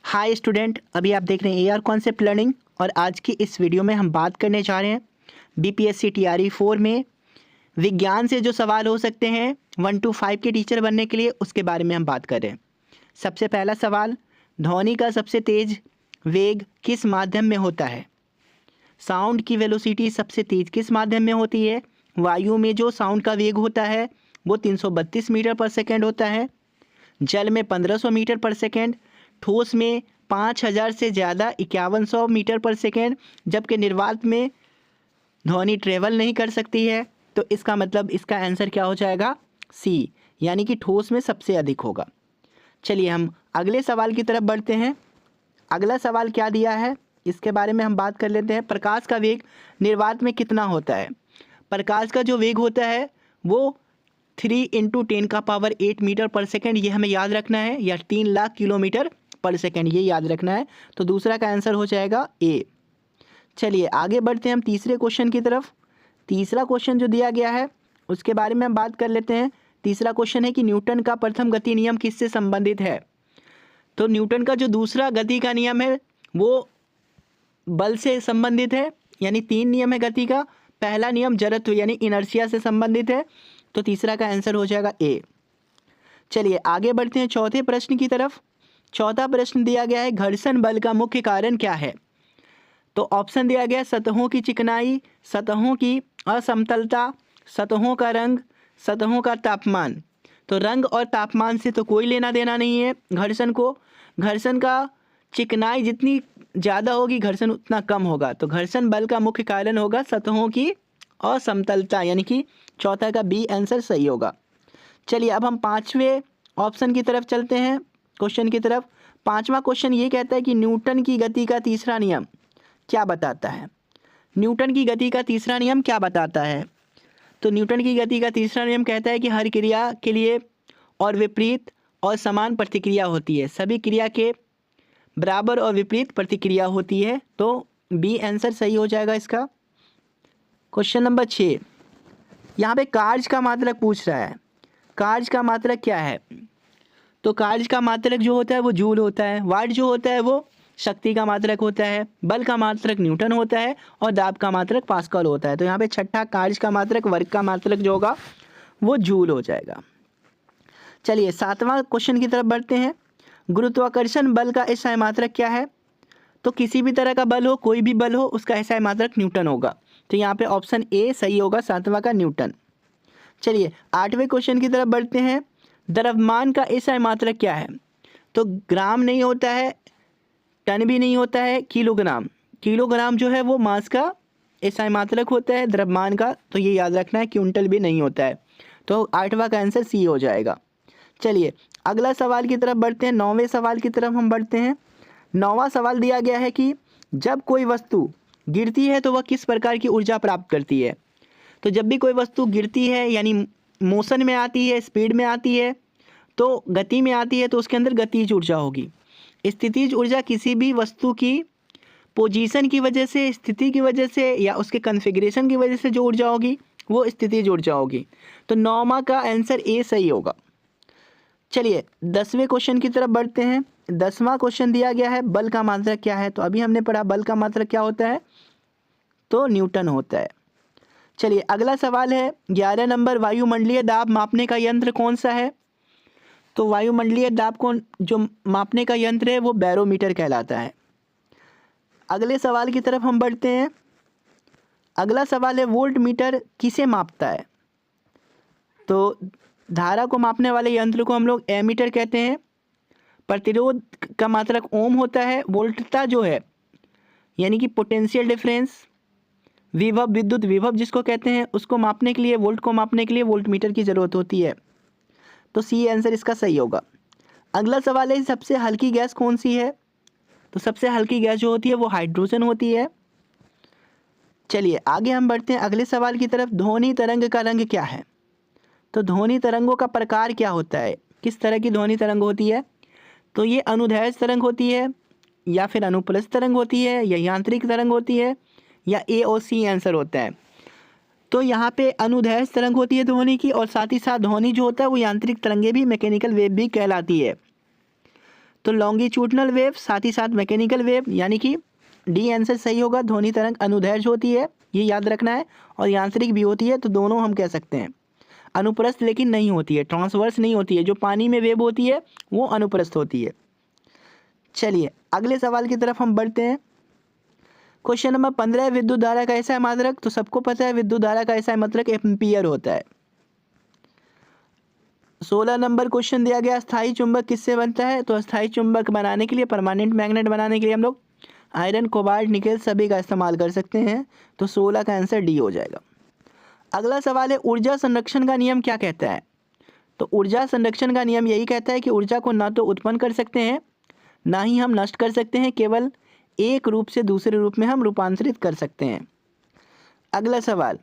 Hi student, अभी आप देख रहे हैं एआर कॉन्सेप्ट लर्निंग और आज की इस वीडियो में हम बात करने जा रहे हैं बीपीएससी टीआरई 4 में विज्ञान से जो सवाल हो सकते हैं 1 to 5 के टीचर बनने के लिए, उसके बारे में हम बात कर रहे हैं। सबसे पहला सवाल, ध्वनि का सबसे तेज वेग किस माध्यम में होता है? साउंड की वेलोसिटी सबसे तेज किस माध्यम में होती है? वायु में जो साउंड का वेग होता है वो 332 मीटर पर सेकेंड होता है। जल में 1500 मीटर पर सेकेंड, ठोस में 5000 से ज़्यादा 5100 मीटर पर सेकेंड, जबकि निर्वात में ध्वनि ट्रेवल नहीं कर सकती है। तो इसका मतलब इसका आंसर क्या हो जाएगा? सी, यानी कि ठोस में सबसे अधिक होगा। चलिए हम अगले सवाल की तरफ बढ़ते हैं। अगला सवाल क्या दिया है इसके बारे में हम बात कर लेते हैं। प्रकाश का वेग निर्वात में कितना होता है? प्रकाश का जो वेग होता है वो 3 × 10⁸ मीटर पर सेकेंड, ये हमें याद रखना है, या 3 लाख किलोमीटर पर सेकेंड, ये याद रखना है। तो दूसरा का आंसर हो जाएगा ए। चलिए आगे बढ़ते हैं हम तीसरे क्वेश्चन की तरफ। तीसरा क्वेश्चन जो दिया गया है उसके बारे में हम बात कर लेते हैं। तीसरा क्वेश्चन है कि न्यूटन का प्रथम गति नियम किससे संबंधित है? तो न्यूटन का जो दूसरा गति का नियम है वो बल से संबंधित है, यानी 3 नियम है गति का। पहला नियम जड़त्व यानी इनर्शिया से संबंधित है, तो तीसरा का आंसर हो जाएगा ए। चलिए आगे बढ़ते हैं चौथे प्रश्न की तरफ। चौथा प्रश्न दिया गया है घर्षण बल का मुख्य कारण क्या है? तो ऑप्शन दिया गया है सतहों की चिकनाई, सतहों की असमतलता, सतहों का रंग, सतहों का तापमान। तो रंग और तापमान से तो कोई लेना देना नहीं है घर्षण को। घर्षण का चिकनाई जितनी ज़्यादा होगी घर्षण उतना कम होगा, तो घर्षण बल का मुख्य कारण होगा सतहों की असमतलता, यानी कि चौथा का बी आंसर सही होगा। चलिए अब हम पाँचवें ऑप्शन की तरफ चलते हैं, क्वेश्चन की तरफ। पाँचवा क्वेश्चन ये कहता है कि न्यूटन की गति का तीसरा नियम क्या बताता है? न्यूटन की गति का तीसरा नियम क्या बताता है? तो न्यूटन की गति का तीसरा नियम कहता है कि हर क्रिया के लिए और विपरीत और समान प्रतिक्रिया होती है, सभी क्रिया के बराबर और विपरीत प्रतिक्रिया होती है। तो बी आंसर सही हो जाएगा इसका। क्वेश्चन नंबर 6, यहाँ पे कार्य का मात्रक पूछ रहा है। कार्य का मात्रक क्या है? तो कार्य का मात्रक जो होता है वो जूल होता है, वाट जो होता है वो शक्ति का मात्रक होता है, बल का मात्रक न्यूटन होता है और दाब का मात्रक पास्कल होता है। तो यहाँ पे छठा कार्य का मात्रक, वर्ग का मात्रक जो होगा वो जूल हो जाएगा। चलिए सातवां क्वेश्चन की तरफ बढ़ते हैं। गुरुत्वाकर्षण बल का एसआई मात्रक क्या है? तो किसी भी तरह का बल हो, कोई भी बल हो, उसका एसआई मात्रक न्यूटन होगा। तो यहाँ पे ऑप्शन ए सही होगा, सातवां का न्यूटन। चलिए आठवें क्वेश्चन की तरफ बढ़ते हैं। द्रव्यमान का एसआई मात्रक क्या है? तो ग्राम नहीं होता है, टन भी नहीं होता है, किलोग्राम। किलोग्राम जो है वो मास का एसआई मात्रक होता है द्रव्यमान का, तो ये याद रखना है। क्विंटल भी नहीं होता है, तो आठवां का आंसर सी हो जाएगा। चलिए अगला सवाल की तरफ बढ़ते हैं, नौवें सवाल की तरफ हम बढ़ते हैं। नौवां सवाल दिया गया है कि जब कोई वस्तु गिरती है तो वह किस प्रकार की ऊर्जा प्राप्त करती है? तो जब भी कोई वस्तु गिरती है यानी मोशन में आती है, स्पीड में आती है, तो गति में आती है, तो उसके अंदर गतिज ऊर्जा होगी। स्थितिज ऊर्जा किसी भी वस्तु की पोजीशन की वजह से, स्थिति की वजह से या उसके कॉन्फ़िगरेशन की वजह से जो ऊर्जा होगी वो स्थितिज ऊर्जा होगी। तो नौवां का आंसर ए सही होगा। चलिए 10वें क्वेश्चन की तरफ बढ़ते हैं। 10वां क्वेश्चन दिया गया है बल का मात्रक क्या है? तो अभी हमने पढ़ा बल का मात्रक क्या होता है, तो न्यूटन होता है। चलिए अगला सवाल है 11 नंबर, वायुमंडलीय दाब मापने का यंत्र कौन सा है? तो वायुमंडलीय दाब को जो मापने का यंत्र है वो बैरोमीटर कहलाता है। अगले सवाल की तरफ हम बढ़ते हैं। अगला सवाल है वोल्ट मीटर किसे मापता है? तो धारा को मापने वाले यंत्र को हम लोग एमीटर कहते हैं। प्रतिरोध का मात्रक ओम होता है। वोल्टता जो है यानी कि पोटेंशियल डिफरेंस, विभव, विद्युत विभव जिसको कहते हैं, उसको मापने के लिए, वोल्ट को मापने के लिए वोल्टमीटर की ज़रूरत होती है। तो सी आंसर इसका सही होगा। अगला सवाल है सबसे हल्की गैस कौन सी है? तो सबसे हल्की गैस जो होती है वो हाइड्रोजन होती है। चलिए आगे हम बढ़ते हैं अगले सवाल की तरफ। ध्वनि तरंग का रंग क्या है? तो ध्वनि तरंगों का प्रकार क्या होता है? किस तरह की ध्वनि तरंग होती है? तो ये अनुदैर्ध्य तरंग होती है, या फिर अनुप्रस्थ तरंग होती है, या यांत्रिक तरंग होती है, या ए और सी आंसर होता है। तो यहाँ पे अनुदैर्ध्य तरंग होती है ध्वनि की, और साथ ही साथ ध्वनि जो होता है वो यांत्रिक तरंगे भी, मैकेनिकल वेव भी कहलाती है। तो लॉन्गिट्यूडनल वेव, साथ ही साथ मैकेनिकल वेव, यानी कि डी आंसर सही होगा। ध्वनि तरंग अनुदैर्घ्य होती है, ये याद रखना है, और यांत्रिक भी होती है, तो दोनों हम कह सकते हैं। अनुप्रस्थ लेकिन नहीं होती है, ट्रांसवर्स नहीं होती है। जो पानी में वेव होती है वो अनुप्रस्थ होती है। चलिए अगले सवाल की तरफ हम बढ़ते हैं। क्वेश्चन नंबर 15, विद्युत धारा का ऐसा मात्रक। तो सबको पता है विद्युत धारा का ऐसा मात्रक एम्पीयर होता है। 16 नंबर क्वेश्चन दिया गया, स्थायी चुंबक किससे बनता है। तो स्थायी चुंबक बनाने के लिए, परमानेंट मैग्नेट बनाने के लिए हम लोग आयरन, कोबाल्ट, निकेल सभी का इस्तेमाल कर सकते हैं। तो 16 का आंसर डी हो जाएगा। अगला सवाल है, ऊर्जा संरक्षण का नियम क्या कहता है। तो ऊर्जा संरक्षण का नियम यही कहता है कि ऊर्जा को ना तो उत्पन्न कर सकते हैं, ना ही हम नष्ट कर सकते हैं, केवल एक रूप से दूसरे रूप में हम रूपांतरित कर सकते हैं। अगला सवाल,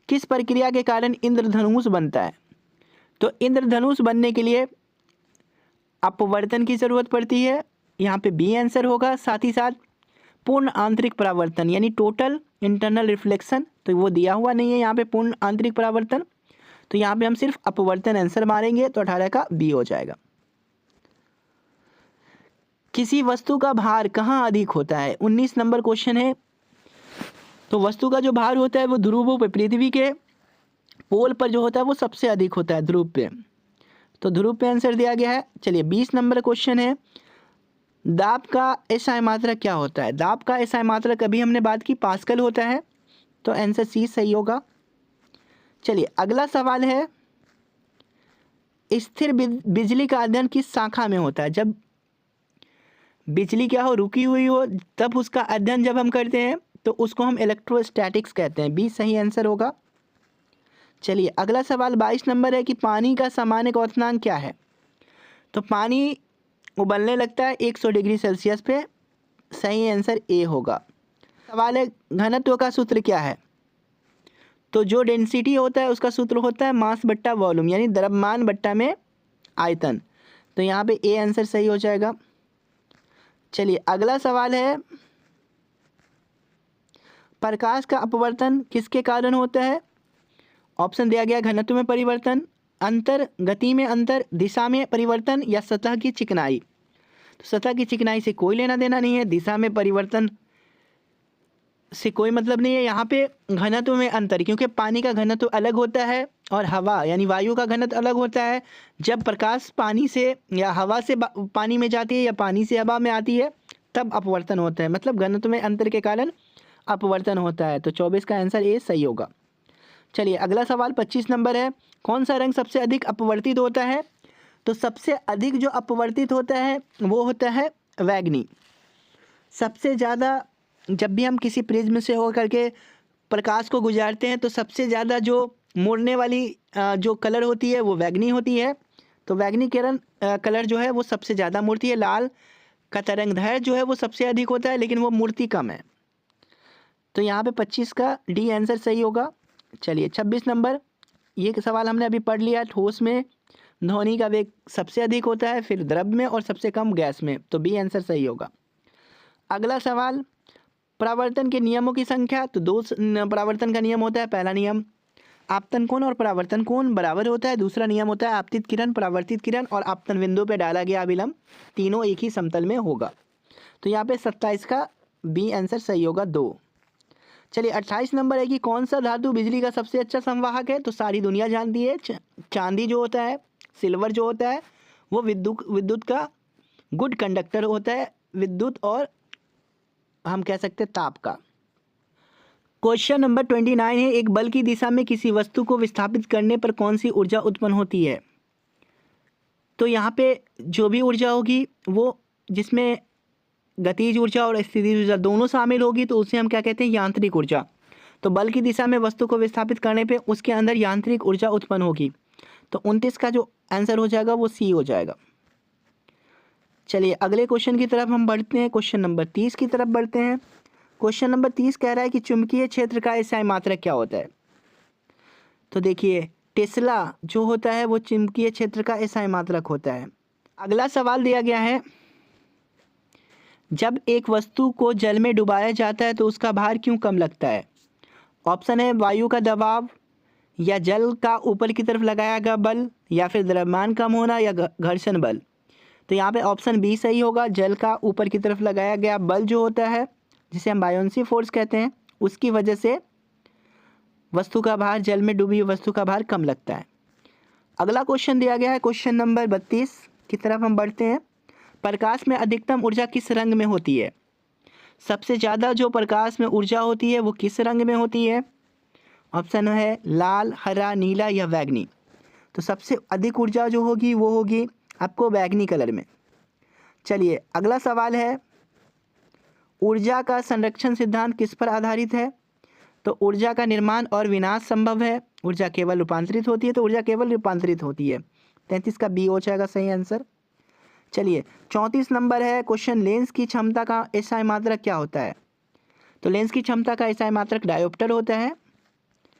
किस प्रक्रिया के कारण इंद्रधनुष बनता है। तो इंद्रधनुष बनने के लिए अपवर्तन की जरूरत पड़ती है, यहाँ पे बी आंसर होगा। साथ ही साथ पूर्ण आंतरिक परावर्तन, यानी टोटल इंटरनल रिफ्लेक्शन, तो वो दिया हुआ नहीं है यहाँ पे पूर्ण आंतरिक परावर्तन, तो यहाँ पे हम सिर्फ अपवर्तन आंसर मारेंगे, तो 18 का बी हो जाएगा। किसी वस्तु का भार कहाँ अधिक होता है, 19 नंबर क्वेश्चन है। तो वस्तु का जो भार होता है वो ध्रुवों पे, पृथ्वी के पोल पर जो होता है वो सबसे अधिक होता है, ध्रुव पे। तो ध्रुव पे आंसर दिया गया है। चलिए 20 नंबर क्वेश्चन है, दाब का एसआई मात्रक क्या होता है। दाब का एसआई मात्रक अभी हमने बात की, पास्कल होता है, तो आंसर सी सही होगा। चलिए अगला सवाल है, स्थिर बिजली का अध्ययन किस शाखा में होता है। जब बिजली क्या हो, रुकी हुई हो, तब उसका अध्ययन जब हम करते हैं तो उसको हम इलेक्ट्रोस्टैटिक्स कहते हैं। बी सही आंसर होगा। चलिए अगला सवाल 22 नंबर है कि पानी का सामान्य क्वथनांक क्या है। तो पानी उबलने लगता है 100 डिग्री सेल्सियस पे, सही आंसर ए होगा। सवाल है, घनत्व का सूत्र क्या है। तो जो डेंसिटी होता है उसका सूत्र होता है मास बट्टा वॉल्यूम, यानी द्रव्यमान बट्टा में आयतन, तो यहाँ पे ए आंसर सही हो जाएगा। चलिए अगला सवाल है, प्रकाश का अपवर्तन किसके कारण होता है। ऑप्शन दिया गया, घनत्व में परिवर्तन, अंतर, गति में अंतर, दिशा में परिवर्तन, या सतह की चिकनाई। तो सतह की चिकनाई से कोई लेना देना नहीं है, दिशा में परिवर्तन से कोई मतलब नहीं है। यहाँ पे घनत्व में अंतर, क्योंकि पानी का घनत्व अलग होता है और हवा यानी वायु का घनत्व अलग होता है। जब प्रकाश पानी से या हवा से पानी में जाती है या पानी से हवा में आती है तब अपवर्तन होता है, मतलब घनत्व में अंतर के कारण अपवर्तन होता है। तो 24 का आंसर ए सही होगा। चलिए अगला सवाल 25 नंबर है, कौन सा रंग सबसे अधिक अपवर्तित होता है। तो सबसे अधिक जो अपवर्तित होता है वो होता है वैगनी। सबसे ज़्यादा जब भी हम किसी प्रिज्म से होकर के प्रकाश को गुजारते हैं तो सबसे ज़्यादा जो मुड़ने वाली जो कलर होती है वो वैगनी होती है। तो वैगनी किरण कलर जो है वो सबसे ज़्यादा मुड़ती है। लाल का तरंगदैर्घ्य जो है वो सबसे अधिक होता है, लेकिन वो मूर्ति कम है। तो यहाँ पे 25 का डी आंसर सही होगा। चलिए 26 नंबर, ये सवाल हमने अभी पढ़ लिया। ठोस में ध्वनि का वेग सबसे अधिक होता है, फिर द्रव में, और सबसे कम गैस में, तो बी आंसर सही होगा। अगला सवाल, परावर्तन के नियमों की संख्या। तो 2 परावर्तन का नियम होता है। पहला नियम, आपतन कोण और परावर्तन कोण बराबर होता है। दूसरा नियम होता है, आपतित किरण, परावर्तित किरण और आपतन बिंदु पर डाला गया अभिलंब तीनों एक ही समतल में होगा। तो यहाँ पे 27 का बी आंसर सही होगा, 2। चलिए 28 नंबर है कि कौन सा धातु बिजली का सबसे अच्छा संवाहक है। तो सारी दुनिया जानती है, चांदी जो होता है, सिल्वर जो होता है, वो विद्युत का गुड कंडक्टर होता है, विद्युत और हम कह सकते हैं ताप का। क्वेश्चन नंबर 29 है, एक बल की दिशा में किसी वस्तु को विस्थापित करने पर कौन सी ऊर्जा उत्पन्न होती है। तो यहाँ पे जो भी ऊर्जा होगी वो जिसमें गतिज ऊर्जा और स्थितिज ऊर्जा दोनों शामिल होगी तो उसे हम क्या कहते हैं, यांत्रिक ऊर्जा। तो बल की दिशा में वस्तु को विस्थापित करने पे उसके अंदर यांत्रिक ऊर्जा उत्पन्न होगी। तो 29 का जो आंसर हो जाएगा वो सी हो जाएगा। चलिए अगले क्वेश्चन की तरफ हम बढ़ते हैं, क्वेश्चन नंबर 30 की तरफ बढ़ते हैं। क्वेश्चन नंबर 30 कह रहा है कि चुंबकीय क्षेत्र का एसआई मात्रक क्या होता है। तो देखिए टेस्ला जो होता है वो चुंबकीय क्षेत्र का एसआई मात्रक होता है। अगला सवाल दिया गया है, जब एक वस्तु को जल में डुबाया जाता है तो उसका भार क्यों कम लगता है। ऑप्शन है, वायु का दबाव, या जल का ऊपर की तरफ लगाया गया बल, या फिर द्रव्यमान कम होना, या घर्षण बल। तो यहाँ पे ऑप्शन बी सही होगा। जल का ऊपर की तरफ लगाया गया बल जो होता है, जिसे हम बायोंसी फोर्स कहते हैं, उसकी वजह से वस्तु का भार, जल में डूबी हुई वस्तु का भार कम लगता है। अगला क्वेश्चन दिया गया है क्वेश्चन नंबर 32 की तरफ हम बढ़ते हैं। प्रकाश में अधिकतम ऊर्जा किस रंग में होती है? सबसे ज़्यादा जो प्रकाश में ऊर्जा होती है वो किस रंग में होती है? ऑप्शन है लाल, हरा, नीला या बैंगनी। तो सबसे अधिक ऊर्जा जो होगी वो होगी आपको बैंगनी कलर में। चलिए अगला सवाल है, ऊर्जा का संरक्षण सिद्धांत किस पर आधारित है? तो ऊर्जा का निर्माण और विनाश संभव है, ऊर्जा केवल रूपांतरित होती है, तो ऊर्जा केवल रूपांतरित होती है। 33 का बी हो जाएगा सही आंसर। चलिए 34 नंबर है क्वेश्चन, लेंस की क्षमता का एसआई मात्रक क्या होता है? तो लेंस की क्षमता का एसआई मात्रक डायोप्टर होता है।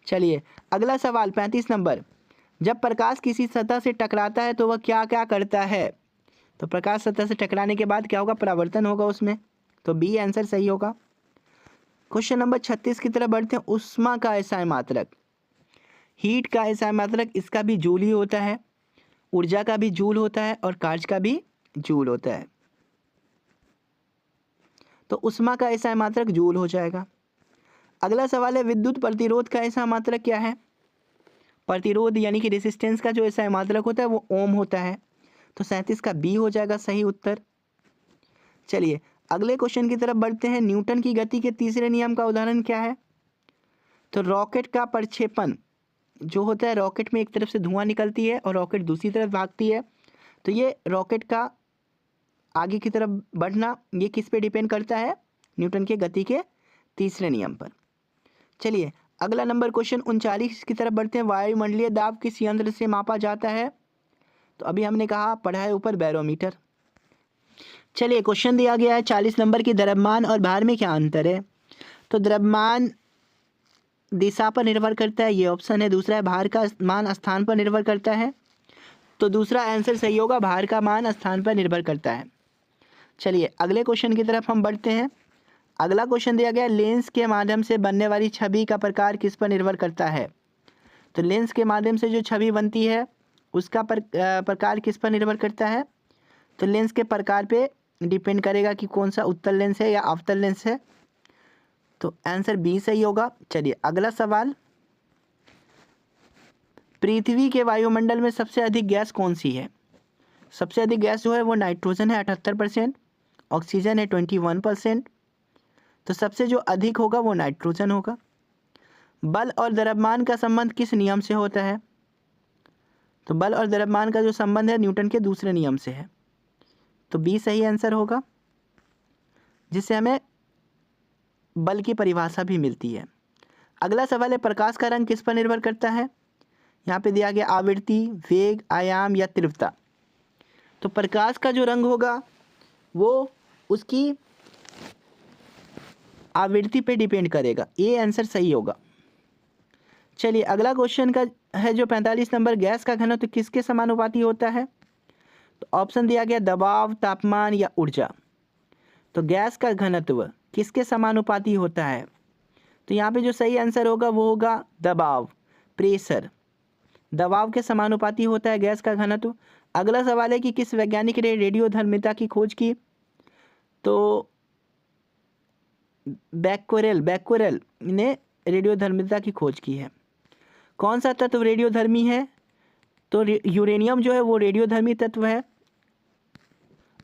चलिए अगला सवाल 35 नंबर, जब प्रकाश किसी सतह से टकराता है तो वह क्या क्या करता है? तो प्रकाश सतह से टकराने के बाद क्या होगा? परावर्तन होगा उसमें, तो बी आंसर सही होगा। क्वेश्चन नंबर 36 की तरफ बढ़ते हैं। ऊष्मा का एसआई मात्रक, हीट का एसआई मात्रक, इसका भी जूल ही होता है, ऊर्जा का भी जूल होता है और कार्य का भी जूल होता है, तो ऊष्मा का एसआई मात्रक जूल हो जाएगा। अगला सवाल है, विद्युत प्रतिरोध का एसआई मात्रक क्या है? प्रतिरोध यानी कि रेसिस्टेंस का जो एसआई मात्रक होता है वो ओम होता है, तो 37 का बी हो जाएगा सही उत्तर। चलिए अगले क्वेश्चन की तरफ बढ़ते हैं। न्यूटन की गति के तीसरे नियम का उदाहरण क्या है? तो रॉकेट का प्रक्षेपण जो होता है, रॉकेट में एक तरफ से धुआं निकलती है और रॉकेट दूसरी तरफ भागती है, तो ये रॉकेट का आगे की तरफ बढ़ना ये किस पे डिपेंड करता है? न्यूटन के गति के तीसरे नियम पर। चलिए अगला नंबर क्वेश्चन 39 की तरफ बढ़ते हैं। वायुमंडलीय दाब किस यंत्र से मापा जाता है? तो अभी हमने कहा पढ़ा है ऊपर, बैरोमीटर। चलिए क्वेश्चन दिया गया है 40 नंबर की, द्रव्यमान और भार में क्या अंतर है? तो द्रव्यमान दिशा पर निर्भर करता है, ये ऑप्शन है। दूसरा है भार का मान स्थान पर निर्भर करता है, तो दूसरा आंसर सही होगा, भार का मान स्थान पर निर्भर करता है। चलिए अगले क्वेश्चन की तरफ हम बढ़ते हैं। अगला क्वेश्चन दिया गया, लेंस के माध्यम से बनने वाली छवि का प्रकार किस पर निर्भर करता है? तो लेंस के माध्यम से जो छवि बनती है उसका प्रकार किस पर निर्भर करता है? तो लेंस के प्रकार पे डिपेंड करेगा कि कौन सा उत्तल लेंस है या अवतल लेंस है, तो आंसर बी सही होगा। चलिए अगला सवाल, पृथ्वी के वायुमंडल में सबसे अधिक गैस कौन सी है? सबसे अधिक गैस जो है वो नाइट्रोजन है 78%, ऑक्सीजन है 21%, तो सबसे जो अधिक होगा वो नाइट्रोजन होगा। बल और द्रव्यमान का संबंध किस नियम से होता है? तो बल और द्रव्यमान का जो संबंध है न्यूटन के दूसरे नियम से है, तो बी सही आंसर होगा, जिससे हमें बल की परिभाषा भी मिलती है। अगला सवाल है, प्रकाश का रंग किस पर निर्भर करता है? यहाँ पे दिया गया आवृत्ति, वेग, आयाम या तीव्रता। तो प्रकाश का जो रंग होगा वो उसकी आवृत्ति पे डिपेंड करेगा, ये आंसर सही होगा। चलिए अगला क्वेश्चन का है जो 45 नंबर, गैस का घनत्व किसके समानुपाती होता है? तो ऑप्शन दिया गया दबाव, तापमान या ऊर्जा। तो गैस का घनत्व किसके समानुपाती होता है? तो यहाँ पे जो सही आंसर होगा वो होगा दबाव, प्रेशर, दबाव के समानुपाती होता है गैस का घनत्व। अगला सवाल है कि किस वैज्ञानिक ने रेडियोधर्मिता की खोज की? तो बैक्वेरेल ने रेडियोधर्मिता की खोज की है। कौन सा तत्व रेडियोधर्मी है? तो यूरेनियम जो है वो रेडियोधर्मी तत्व है।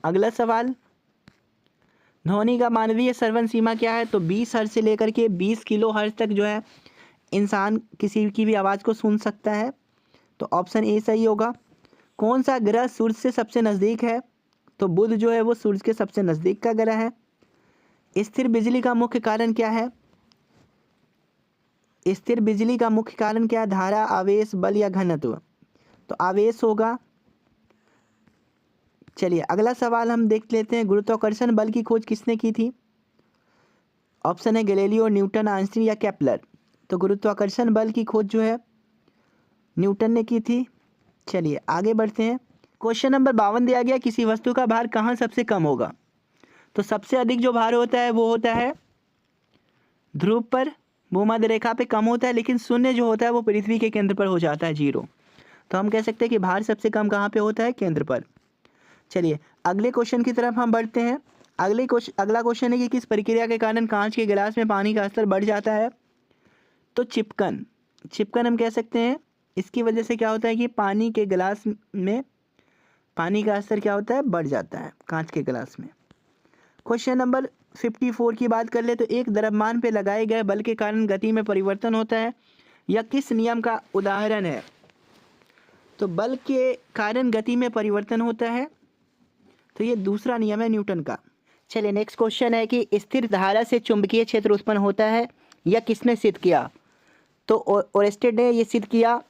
अगला सवाल, ध्वनि का मानवीय श्रवण सीमा क्या है? तो 20 हर्ट्ज से लेकर के 20 किलो हर्ट्ज तक जो है इंसान किसी की भी आवाज़ को सुन सकता है, तो ऑप्शन ए सही होगा। कौन सा ग्रह सूर्य से सबसे नज़दीक है? तो बुध जो है वो सूर्य के सबसे नज़दीक का ग्रह है। स्थिर बिजली का मुख्य कारण क्या है? स्थिर बिजली का मुख्य कारण क्या है? धारा, आवेश, बल या घनत्व? तो आवेश होगा। चलिए अगला सवाल हम देख लेते हैं, गुरुत्वाकर्षण बल की खोज किसने की थी? ऑप्शन है गैलीलियो, न्यूटन, आइंस्टीन या केपलर। तो गुरुत्वाकर्षण बल की खोज जो है न्यूटन ने की थी। चलिए आगे बढ़ते हैं। क्वेश्चन नंबर 52 दिया गया, किसी वस्तु का भार कहाँ सबसे कम होगा? तो सबसे अधिक जो भार होता है वो होता है ध्रुव पर, भूमध्य रेखा पे कम होता है, लेकिन शून्य जो होता है वो पृथ्वी के केंद्र पर हो जाता है, 0। तो हम कह सकते हैं कि भार सबसे कम कहाँ पे होता है? केंद्र पर। चलिए अगले क्वेश्चन की तरफ हम बढ़ते हैं। अगला क्वेश्चन है कि किस प्रक्रिया के कारण कांच के गिलास में पानी का स्तर बढ़ जाता है। तो चिपकन हम कह सकते हैं। इसकी वजह से क्या होता है कि पानी के गिलास में पानी का स्तर क्या होता है, बढ़ जाता है कांच के गिलास में। क्वेश्चन नंबर 54 की बात कर ले तो एक द्रव्यमान पे लगाए गए बल के कारण गति में परिवर्तन होता है, यह किस नियम का उदाहरण है। तो बल के कारण गति में परिवर्तन होता है, तो ये दूसरा नियम है न्यूटन का। चलिए नेक्स्ट क्वेश्चन है कि स्थिर धारा से चुंबकीय क्षेत्र उत्पन्न होता है, यह किसने सिद्ध किया। तो ओरेस्टेड ने ये सिद्ध किया,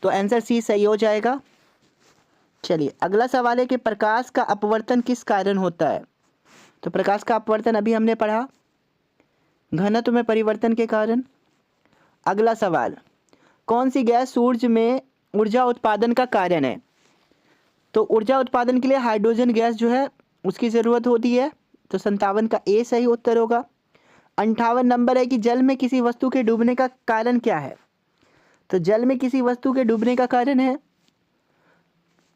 तो आंसर सी सही हो जाएगा। चलिए अगला सवाल है कि प्रकाश का अपवर्तन किस कारण होता है। तो प्रकाश का अपवर्तन अभी हमने पढ़ा, घनत्व में परिवर्तन के कारण। अगला सवाल, कौन सी गैस सूर्य में ऊर्जा उत्पादन का कारण है। तो ऊर्जा उत्पादन के लिए हाइड्रोजन गैस जो है उसकी ज़रूरत होती है, तो 57 का ए सही उत्तर होगा। 58 नंबर है कि जल में किसी वस्तु के डूबने का कारण क्या है। तो जल में किसी वस्तु के डूबने का कारण है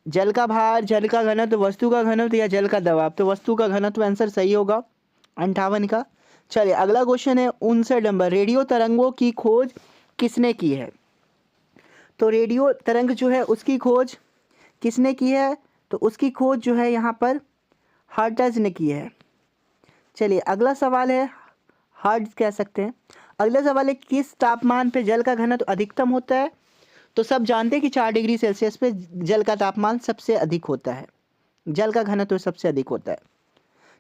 जल का भार, जल का घनत्व, वस्तु का घनत्व या जल का दबाव। तो वस्तु का घनत्व आंसर सही होगा 58 का। चलिए अगला क्वेश्चन है 59 नंबर, रेडियो तरंगों की खोज किसने की है। तो रेडियो तरंग जो है उसकी खोज किसने की है, तो उसकी खोज जो है यहाँ पर हर्ट्ज ने की है। चलिए अगला सवाल है, हर्ट्ज कह सकते हैं। अगला सवाल है किस तापमान पे जल का घनत्व अधिकतम होता है। तो सब जानते हैं कि 4 डिग्री सेल्सियस पे जल का तापमान सबसे अधिक होता है, जल का घनत्व सबसे अधिक होता है।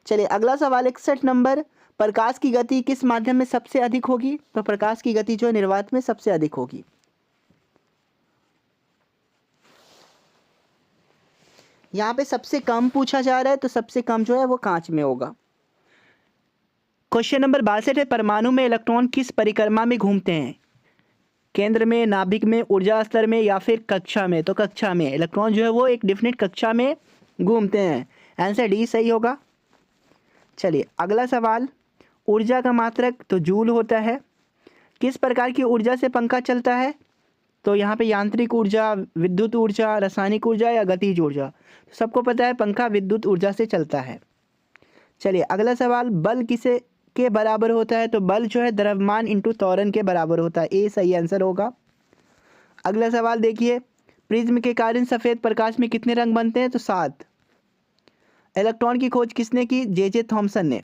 चलिए अगला सवाल 61 नंबर, प्रकाश की गति किस माध्यम में सबसे अधिक होगी। तो प्रकाश की गति जो है निर्वात में सबसे अधिक होगी। यहाँ पे सबसे कम पूछा जा रहा है, तो सबसे कम जो है वो कांच में होगा। क्वेश्चन नंबर 62 है, परमाणु में इलेक्ट्रॉन किस परिक्रमा में घूमते हैं। केंद्र में, नाभिक में, ऊर्जा स्तर में या फिर कक्षा में। तो कक्षा में, इलेक्ट्रॉन जो है वो एक डिफिनिट कक्षा में घूमते हैं। आंसर डी सही होगा। चलिए अगला सवाल, ऊर्जा का मात्रक तो जूल होता है। किस प्रकार की ऊर्जा से पंखा चलता है। तो यहाँ पे यांत्रिक ऊर्जा, विद्युत ऊर्जा, रासायनिक ऊर्जा या गतिज ऊर्जा। तो सबको पता है पंखा विद्युत ऊर्जा से चलता है। चलिए अगला सवाल, बल किसे के बराबर होता है। तो बल जो है द्रव्यमान इंटू त्वरण के बराबर होता है। ए सही आंसर होगा। अगला सवाल देखिए, प्रिज्म के कारण सफ़ेद प्रकाश में कितने रंग बनते हैं। तो 7। इलेक्ट्रॉन की खोज किसने की, जे थॉमसन ने।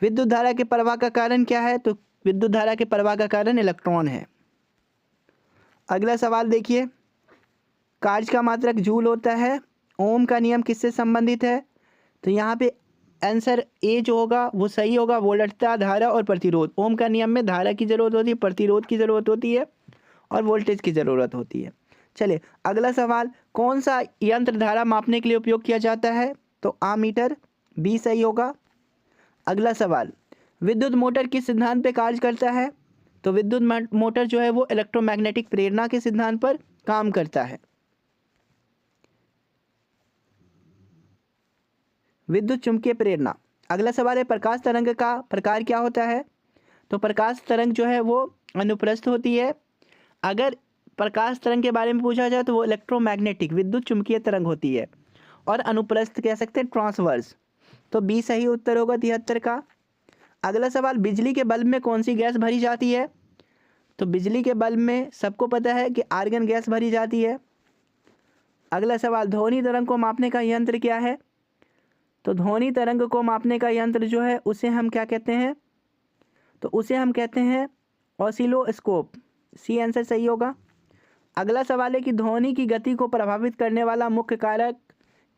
विद्युत धारा के प्रवाह का कारण क्या है। तो विद्युत धारा के प्रवाह का कारण इलेक्ट्रॉन है। अगला सवाल देखिए, कार्य का मात्रक जूल होता है। ओम का नियम किससे संबंधित है। तो यहाँ पे आंसर ए जो होगा वो सही होगा, वोल्टता, धारा और प्रतिरोध। ओम का नियम में धारा की ज़रूरत होती है, प्रतिरोध की ज़रूरत होती है और वोल्टेज की ज़रूरत होती है। चलिए अगला सवाल, कौन सा यंत्र धारा मापने के लिए उपयोग किया जाता है। तो आमीटर, बी सही होगा। अगला सवाल, विद्युत मोटर किस सिद्धांत पे कार्य करता है। तो विद्युत मोटर जो है वो इलेक्ट्रोमैग्नेटिक प्रेरणा के सिद्धांत पर काम करता है। विद्युत चुंबकीय प्रेरणा। अगला सवाल है, प्रकाश तरंग का प्रकार क्या होता है। तो प्रकाश तरंग जो है वो अनुप्रस्थ होती है। अगर प्रकाश तरंग के बारे में पूछा जाए तो वो इलेक्ट्रोमैग्नेटिक विद्युत चुंबकीय तरंग होती है। और अनुप्रस्थ कह सकते हैं ट्रांसवर्स। तो बी सही उत्तर होगा 73 का। अगला सवाल, बिजली के बल्ब में कौन सी गैस भरी जाती है। तो बिजली के बल्ब में सबको पता है कि आर्गन गैस भरी जाती है। अगला सवाल, ध्वनि तरंग को मापने का यंत्र क्या है। तो ध्वनि तरंग को मापने का यंत्र जो है उसे हम क्या कहते हैं। तो उसे हम कहते हैं ऑसिलोस्कोप। सी आंसर सही होगा। अगला सवाल है कि ध्वनि की गति को प्रभावित करने वाला मुख्य कारक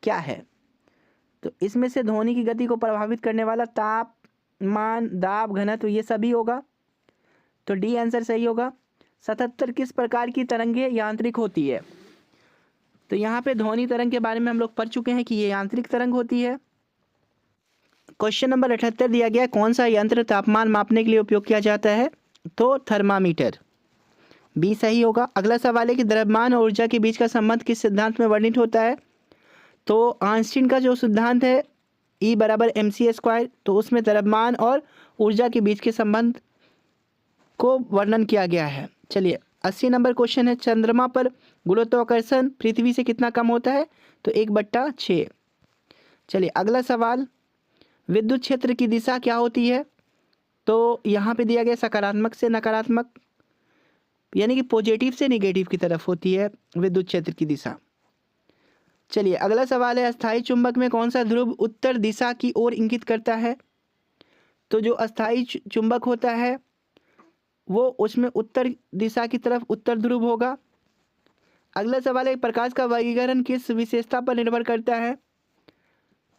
क्या है। तो इसमें से ध्वनि की गति को प्रभावित करने वाला तापमान, दाब, घनत्व ये सभी होगा। तो डी आंसर सही होगा। 77 किस प्रकार की तरंगें यांत्रिक होती है। तो यहाँ पे ध्वनि तरंग के बारे में हम लोग पढ़ चुके हैं कि ये यांत्रिक तरंग होती है। क्वेश्चन नंबर 78 दिया गया, कौन सा यंत्र तापमान मापने के लिए उपयोग किया जाता है। तो थर्मामीटर, बी सही होगा। अगला सवाल है कि द्रव्यमान और ऊर्जा के बीच का संबंध किस सिद्धांत में वर्णित होता है। तो आइंस्टीन का जो सिद्धांत है E = mc², तो उसमें द्रव्यमान और ऊर्जा के बीच के संबंध को वर्णन किया गया है। चलिए 80 नंबर क्वेश्चन है, चंद्रमा पर गुरुत्वाकर्षण पृथ्वी से कितना कम होता है। तो 1/6। चलिए अगला सवाल, विद्युत क्षेत्र की दिशा क्या होती है? तो यहाँ पे दिया गया सकारात्मक से नकारात्मक, यानी कि पॉजिटिव से नेगेटिव की तरफ होती है विद्युत क्षेत्र की दिशा। चलिए अगला सवाल है, अस्थायी चुंबक में कौन सा ध्रुव उत्तर दिशा की ओर इंगित करता है? तो जो अस्थायी चुंबक होता है वो उसमें उत्तर दिशा की तरफ उत्तर ध्रुव होगा। अगला सवाल है, प्रकाश का वर्गीकरण किस विशेषता पर निर्भर करता है?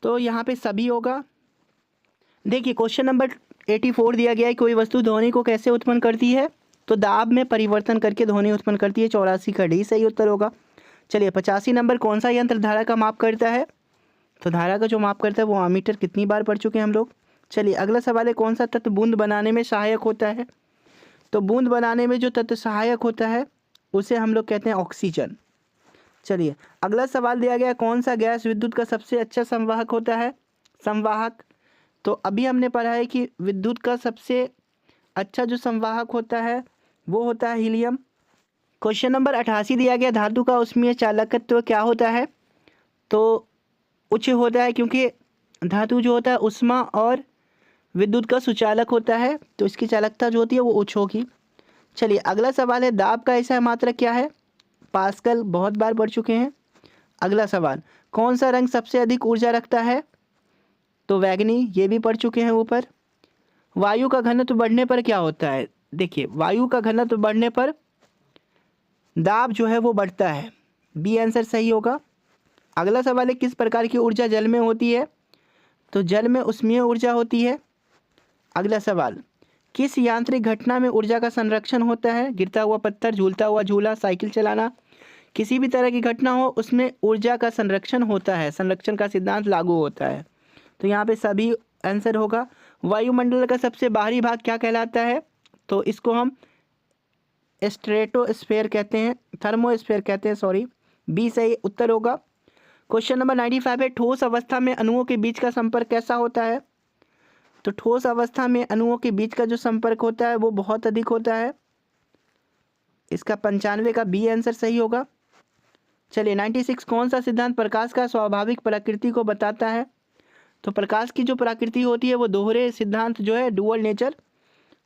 तो यहाँ पे सभी होगा। देखिए क्वेश्चन नंबर 84 दिया गया है, कोई वस्तु ध्वनि को कैसे उत्पन्न करती है? तो दाब में परिवर्तन करके ध्वनि उत्पन्न करती है। 84 का डी सही उत्तर होगा। चलिए 85 नंबर, कौन सा यंत्र धारा का माप करता है? तो धारा का जो माप करता है वो अमीटर। कितनी बार पढ़ चुके हैं हम लोग। चलिए अगला सवाल है, कौन सा तत्व बूंद बनाने में सहायक होता है? तो बूंद बनाने में जो तत्व सहायक होता है उसे हम लोग कहते हैं ऑक्सीजन। चलिए अगला सवाल दिया गया, कौन सा गैस विद्युत का सबसे अच्छा संवाहक होता है? संवाहक, तो अभी हमने पढ़ा है कि विद्युत का सबसे अच्छा जो संवाहक होता है वो होता है हीलियम। क्वेश्चन नंबर 88 दिया गया, धातु का ऊष्मीय चालकत्व क्या होता है? तो उच्च होता है, क्योंकि धातु जो होता है ऊष्मा और विद्युत का सुचालक होता है, तो इसकी चालकता जो होती है वो उच्च होगी। चलिए अगला सवाल है, दाब का ऐसा मात्रक क्या है? पास्कल, बहुत बार पढ़ चुके हैं। अगला सवाल, कौन सा रंग सबसे अधिक ऊर्जा रखता है? तो वैगनी, ये भी पढ़ चुके हैं ऊपर। वायु का घनत्व बढ़ने पर क्या होता है? देखिए वायु का घनत्व बढ़ने पर दाब जो है वो बढ़ता है। बी आंसर सही होगा। अगला सवाल है, किस प्रकार की ऊर्जा जल में होती है? तो जल में ऊष्मीय ऊर्जा होती है। अगला सवाल, किस यांत्रिक घटना में ऊर्जा का संरक्षण होता है? गिरता हुआ पत्थर, झूलता हुआ झूला, साइकिल चलाना, किसी भी तरह की घटना हो उसमें ऊर्जा का संरक्षण होता है, संरक्षण का सिद्धांत लागू होता है। तो यहाँ पे सभी आंसर होगा। वायुमंडल का सबसे बाहरी भाग क्या कहलाता है? तो इसको हम स्ट्रेटोस्फेयर कहते हैं, थर्मोस्फेयर कहते हैं, सॉरी। बी सही उत्तर होगा। क्वेश्चन नंबर 95 है, ठोस अवस्था में अणुओं के बीच का संपर्क कैसा होता है? तो ठोस अवस्था में अणुओं के बीच का जो संपर्क होता है वो बहुत अधिक होता है। इसका 95 का बी आंसर सही होगा। चलिए 96, कौन सा सिद्धांत प्रकाश का स्वाभाविक प्रकृति को बताता है? तो प्रकाश की जो प्रकृति होती है वो दोहरे सिद्धांत जो है, डुअल नेचर,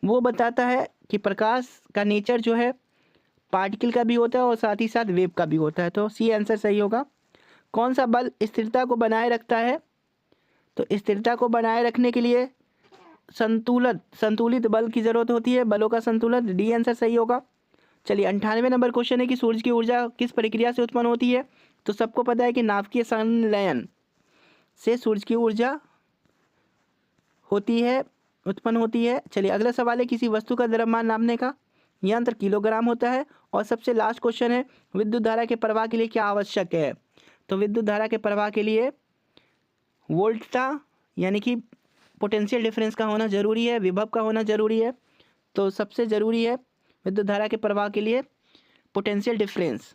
वो बताता है कि प्रकाश का नेचर जो है पार्टिकल का भी होता है और साथ ही साथ वेव का भी होता है। तो सी आंसर सही होगा। कौन सा बल स्थिरता को बनाए रखता है? तो स्थिरता को बनाए रखने के लिए संतुलित बल की जरूरत होती है, बलों का संतुलन। डी आंसर सही होगा। चलिए 98 नंबर क्वेश्चन है कि सूर्य की ऊर्जा किस प्रक्रिया से उत्पन्न होती है? तो सबको पता है कि नाभिकीय संलयन से सूर्य की ऊर्जा होती है, उत्पन्न होती है। चलिए अगला सवाल है, किसी वस्तु का द्रव्यमान नापने का यंत्र किलोग्राम होता है। और सबसे लास्ट क्वेश्चन है, विद्युत धारा के प्रवाह के लिए क्या आवश्यक है? तो विद्युत धारा के प्रवाह के लिए वोल्टता यानी कि पोटेंशियल डिफरेंस का होना जरूरी है, विभव का होना जरूरी है। तो सबसे ज़रूरी है विद्युत धारा के प्रवाह के लिए पोटेंशियल डिफरेंस,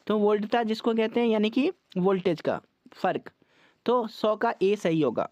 तो वोल्टता जिसको कहते हैं, यानी कि वोल्टेज का फ़र्क। तो 100 का ए सही होगा।